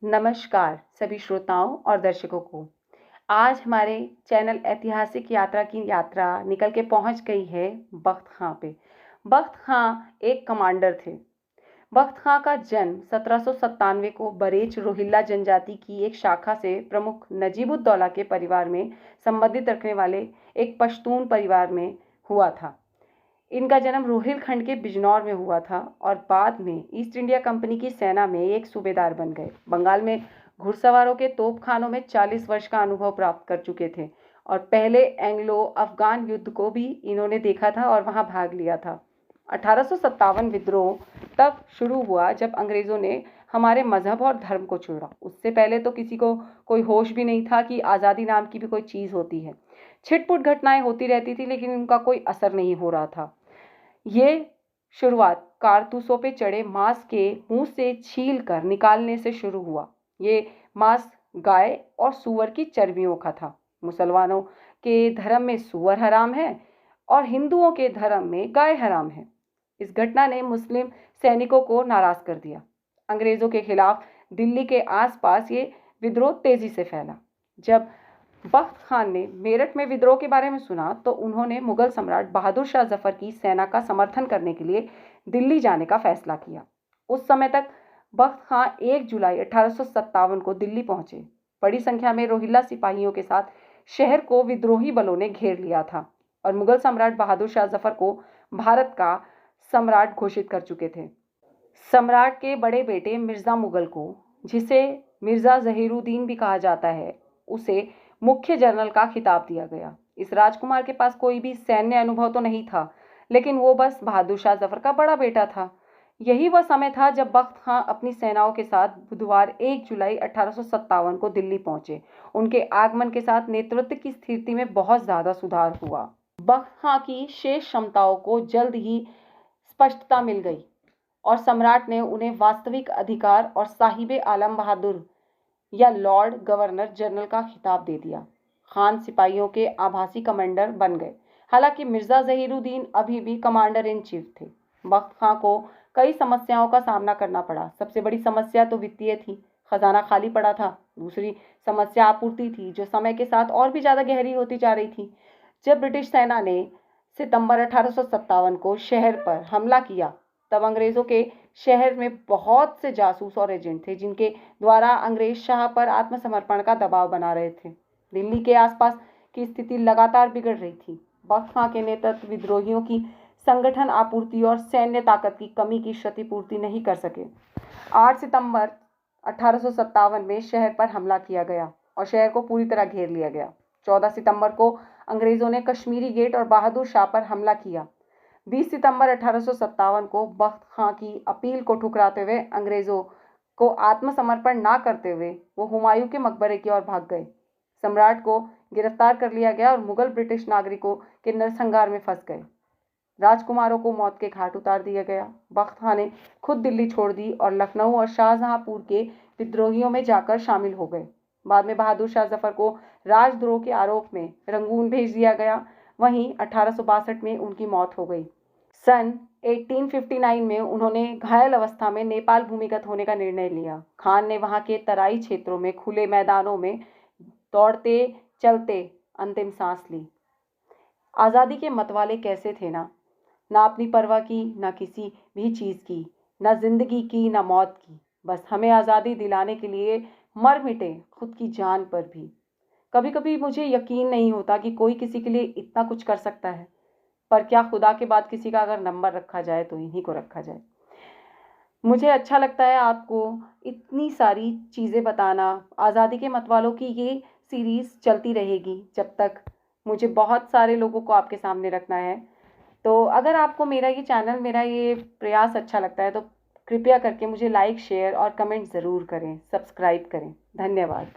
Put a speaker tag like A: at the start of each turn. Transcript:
A: नमस्कार सभी श्रोताओं और दर्शकों को। आज हमारे चैनल ऐतिहासिक यात्रा की यात्रा निकल के पहुंच गई है बख्त खां पे। बख्त खां एक कमांडर थे। बख्त खां का जन्म 1797 को बरेच रोहिल्ला जनजाति की एक शाखा से प्रमुख नजीबुद्दौला के परिवार में संबंधित रखने वाले एक पश्तून परिवार में हुआ था। इनका जन्म रोहिलखंड के बिजनौर में हुआ था और बाद में ईस्ट इंडिया कंपनी की सेना में एक सूबेदार बन गए। बंगाल में घुड़सवारों के तोपखानों में 40 वर्ष का अनुभव प्राप्त कर चुके थे और पहले एंग्लो अफगान युद्ध को भी इन्होंने देखा था और वहां भाग लिया था। 1857 विद्रोह तब शुरू हुआ जब अंग्रेजों ने हमारे मजहब और धर्म को छोड़ा। उससे पहले तो किसी को कोई होश भी नहीं था कि आज़ादी नाम की भी कोई चीज़ होती है। छिटपुट घटनाएं होती रहती थी लेकिन उनका कोई असर नहीं हो रहा था। ये शुरुआत कारतूसों पे चढ़े मांस के मुंह से छील कर निकालने से शुरू हुआ। ये मांस गाय और सूअर की चर्बियों का था। मुसलमानों के धर्म में सूअर हराम है और हिंदुओं के धर्म में गाय हराम है। इस घटना ने मुस्लिम सैनिकों को नाराज कर दिया। अंग्रेजों के खिलाफ दिल्ली के आसपास ये विद्रोह तेजी से फैला। जब बख्त खान ने मेरठ में विद्रोह के बारे में सुना तो उन्होंने मुगल सम्राट बहादुर शाह जफर की सेना का समर्थन करने के लिए दिल्ली जाने का फैसला किया। उस समय तक बख्त खां 1 जुलाई 1857 को दिल्ली पहुंचे। बड़ी संख्या में रोहिल्ला सिपाहियों के साथ शहर को विद्रोही बलों ने घेर लिया था और मुगल सम्राट बहादुर शाह जफर को भारत का सम्राट घोषित कर चुके थे। सम्राट के बड़े बेटे मिर्जा मुगल को, जिसे मिर्जा जहीरुद्दीन भी कहा जाता है, उसे मुख्य जनरल का खिताब दिया गया। इस राजकुमार के पास कोई भी सैन्य अनुभव तो नहीं था, लेकिन वो बस बहादुर शाह जफर का बड़ा बेटा था। यही वह समय था जब बख्त खां अपनी सेनाओं के साथ बुधवार 1 जुलाई 1857 को दिल्ली पहुंचे। उनके आगमन के साथ नेतृत्व की स्थिति में बहुत ज्यादा सुधार हुआ। बख्त खां की शेष क्षमताओं को जल्द ही स्पष्टता मिल गई और सम्राट ने उन्हें वास्तविक अधिकार और साहिब आलम बहादुर या लॉर्ड गवर्नर जनरल का खिताब दे दिया। खान सिपाहियों के आभासी कमांडर बन गए। हालांकि मिर्जा जहीरुद्दीन अभी भी कमांडर इन चीफ थे। बख्त खां को कई समस्याओं का सामना करना पड़ा। सबसे बड़ी समस्या तो वित्तीय थी। खजाना खाली पड़ा था। दूसरी समस्या आपूर्ति थी, जो समय के साथ और भी ज्यादा गहरी होती जा रही थी। जब ब्रिटिश सेना ने सितंबर 1857 को शहर पर हमला किया, तब अंग्रेजों के शहर में बहुत से जासूस और एजेंट थे जिनके द्वारा अंग्रेज शाह पर आत्मसमर्पण का दबाव बना रहे थे। दिल्ली के आसपास की स्थिति लगातार बिगड़ रही थी। बख्त खां के नेतृत्व विद्रोहियों की संगठन, आपूर्ति और सैन्य ताकत की कमी की क्षतिपूर्ति नहीं कर सके। 8 सितंबर 1857 में शहर पर हमला किया गया और शहर को पूरी तरह घेर लिया गया। 14 सितंबर को अंग्रेजों ने कश्मीरी गेट और बहादुर शाह पर हमला किया। 20 सितंबर 1857 को बख्त खां की अपील को ठुकराते हुए अंग्रेजों को आत्मसमर्पण ना करते हुए वो हुमायूं के मकबरे की ओर भाग गए। सम्राट को गिरफ्तार कर लिया गया और मुगल ब्रिटिश नागरिकों के नरसंहार में फंस गए। राजकुमारों को मौत के घाट उतार दिया गया। बख्त खां ने खुद दिल्ली छोड़ दी और लखनऊ और शाहजहांपुर के विद्रोहियों में जाकर शामिल हो गए। बाद में बहादुर शाह जफर को राजद्रोह के आरोप में रंगून भेज दिया गया। वहीं 1862 में उनकी मौत हो गई। सन 1859 में उन्होंने घायल अवस्था में नेपाल भूमिगत होने का निर्णय लिया। खान ने वहां के तराई क्षेत्रों में खुले मैदानों में दौड़ते चलते अंतिम सांस ली। आज़ादी के मतवाले कैसे थे ना अपनी परवाह की, ना किसी भी चीज़ की, ना जिंदगी की, ना मौत की। बस हमें आज़ादी दिलाने के लिए मर मिटे, खुद की जान पर भी। कभी कभी मुझे यकीन नहीं होता कि कोई किसी के लिए इतना कुछ कर सकता है, पर क्या खुदा के बाद किसी का अगर नंबर रखा जाए तो इन्हीं को रखा जाए। मुझे अच्छा लगता है आपको इतनी सारी चीज़ें बताना। आज़ादी के मतवालों की ये सीरीज़ चलती रहेगी जब तक मुझे बहुत सारे लोगों को आपके सामने रखना है। तो अगर आपको मेरा ये चैनल, मेरा ये प्रयास अच्छा लगता है तो कृपया करके मुझे लाइक, शेयर और कमेंट ज़रूर करें, सब्सक्राइब करें। धन्यवाद।